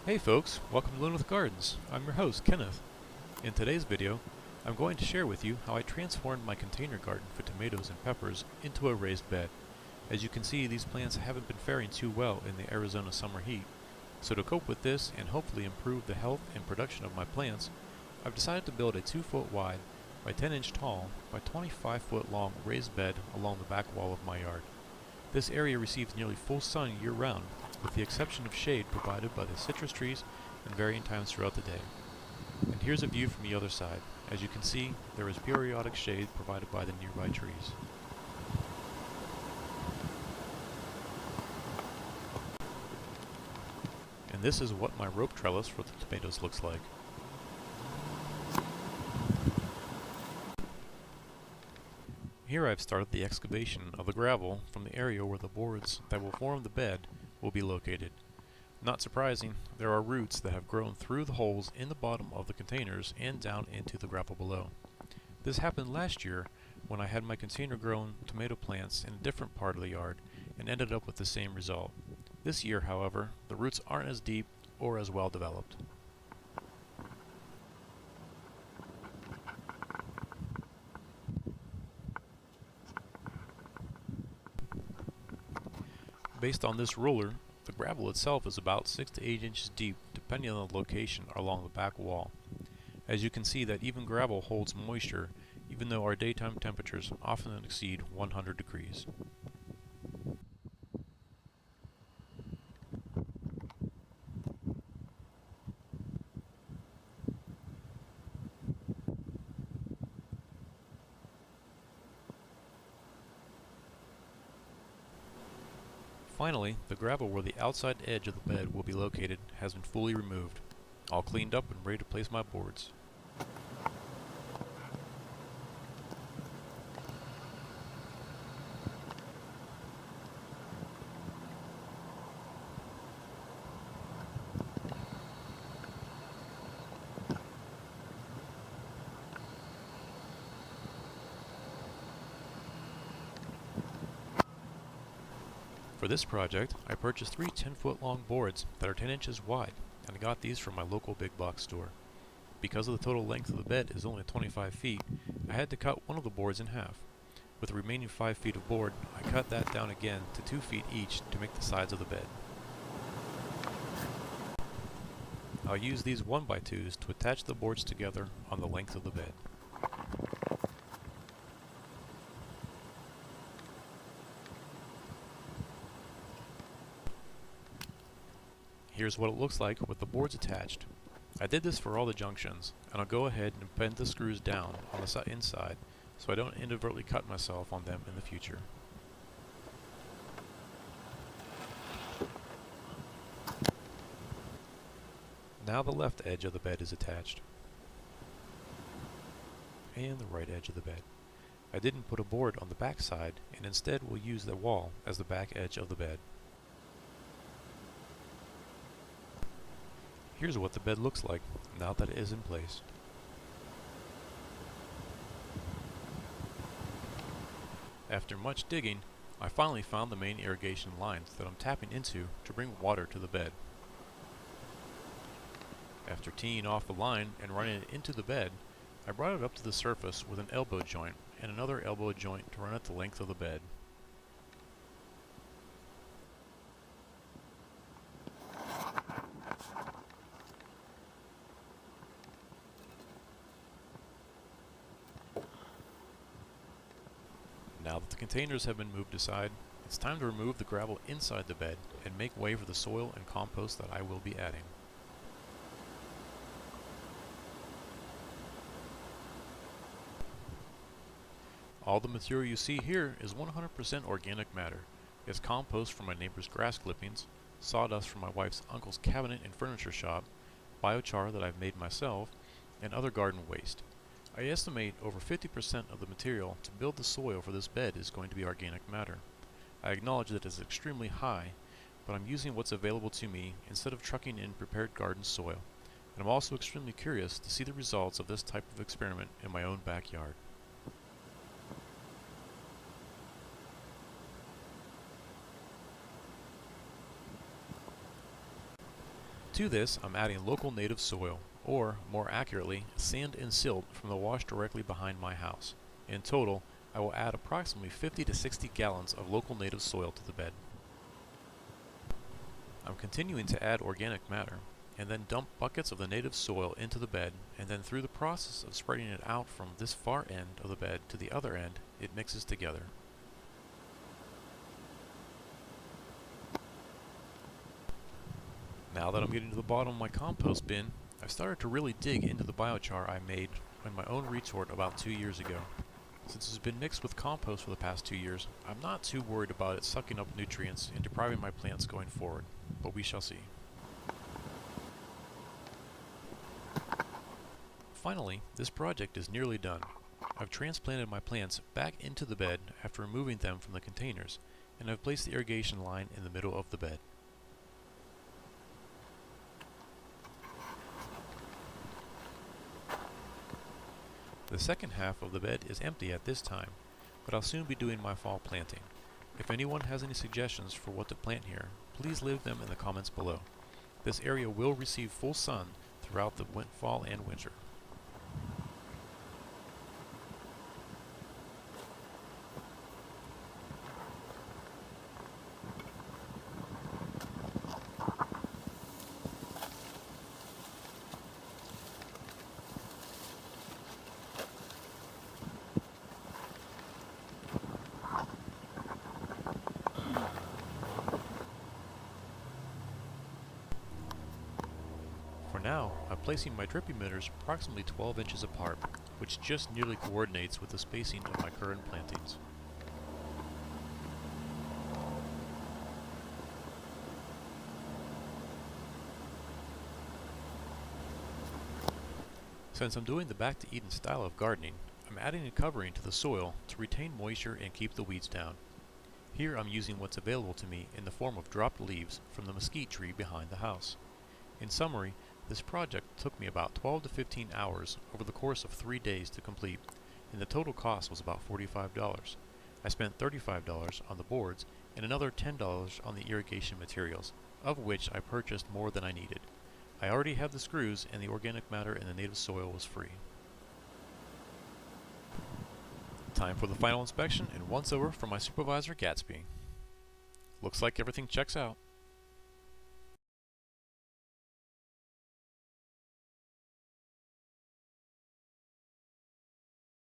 Hey folks, welcome to Linwood Gardens. I'm your host, Kenneth. In today's video, I'm going to share with you how I transformed my container garden for tomatoes and peppers into a raised bed. As you can see, these plants haven't been faring too well in the Arizona summer heat. So to cope with this and hopefully improve the health and production of my plants, I've decided to build a 2-foot wide by 10-inch tall by 25-foot long raised bed along the back wall of my yard. This area receives nearly full sun year-round, with the exception of shade provided by the citrus trees and varying times throughout the day. And here's a view from the other side. As you can see, there is periodic shade provided by the nearby trees. And this is what my rope trellis for the tomatoes looks like. Here I've started the excavation of the gravel from the area where the boards that will form the bed will be located. Not surprising, there are roots that have grown through the holes in the bottom of the containers and down into the gravel below. This happened last year when I had my container-grown tomato plants in a different part of the yard and ended up with the same result. This year, however, the roots aren't as deep or as well developed. Based on this ruler, the gravel itself is about 6 to 8 inches deep depending on the location along the back wall. As you can see that even gravel holds moisture even though our daytime temperatures often exceed 100 degrees. Finally, the gravel where the outside edge of the bed will be located has been fully removed, all cleaned up and ready to place my boards. For this project, I purchased 3 10-foot long boards that are 10 inches wide, and I got these from my local big box store. Because of the total length of the bed is only 25 feet, I had to cut one of the boards in half. With the remaining 5 feet of board, I cut that down again to 2 feet each to make the sides of the bed. I'll use these 1x2s to attach the boards together on the length of the bed. Here's what it looks like with the boards attached. I did this for all the junctions, and I'll go ahead and bend the screws down on the inside so I don't inadvertently cut myself on them in the future. Now the left edge of the bed is attached, and the right edge of the bed. I didn't put a board on the back side, and instead will use the wall as the back edge of the bed. Here's what the bed looks like now that it is in place. After much digging, I finally found the main irrigation lines that I'm tapping into to bring water to the bed. After teeing off the line and running it into the bed, I brought it up to the surface with an elbow joint and another elbow joint to run it the length of the bed. Now that the containers have been moved aside, it's time to remove the gravel inside the bed and make way for the soil and compost that I will be adding. All the material you see here is 100% organic matter. It's compost from my neighbor's grass clippings, sawdust from my wife's uncle's cabinet and furniture shop, biochar that I've made myself, and other garden waste. I estimate over 50% of the material to build the soil for this bed is going to be organic matter. I acknowledge that it is extremely high, but I'm using what's available to me instead of trucking in prepared garden soil, and I'm also extremely curious to see the results of this type of experiment in my own backyard. To this, I'm adding local native soil, or more accurately, sand and silt from the wash directly behind my house. In total, I will add approximately 50 to 60 gallons of local native soil to the bed. I'm continuing to add organic matter, and then dump buckets of the native soil into the bed, and then through the process of spreading it out from this far end of the bed to the other end, it mixes together. Now that I'm getting to the bottom of my compost bin, I've started to really dig into the biochar I made in my own retort about 2 years ago. Since it's been mixed with compost for the past 2 years, I'm not too worried about it sucking up nutrients and depriving my plants going forward, but we shall see. Finally, this project is nearly done. I've transplanted my plants back into the bed after removing them from the containers, and I've placed the irrigation line in the middle of the bed. The second half of the bed is empty at this time, but I'll soon be doing my fall planting. If anyone has any suggestions for what to plant here, please leave them in the comments below. This area will receive full sun throughout the fall and winter. For now, I'm placing my drip emitters approximately 12 inches apart, which just nearly coordinates with the spacing of my current plantings. Since I'm doing the Back to Eden style of gardening, I'm adding a covering to the soil to retain moisture and keep the weeds down. Here I'm using what's available to me in the form of dropped leaves from the mesquite tree behind the house. In summary, this project took me about 12 to 15 hours over the course of 3 days to complete, and the total cost was about $45. I spent $35 on the boards and another $10 on the irrigation materials, of which I purchased more than I needed. I already have the screws, and the organic matter in the native soil was free. Time for the final inspection and once over from my supervisor Gatsby. Looks like everything checks out.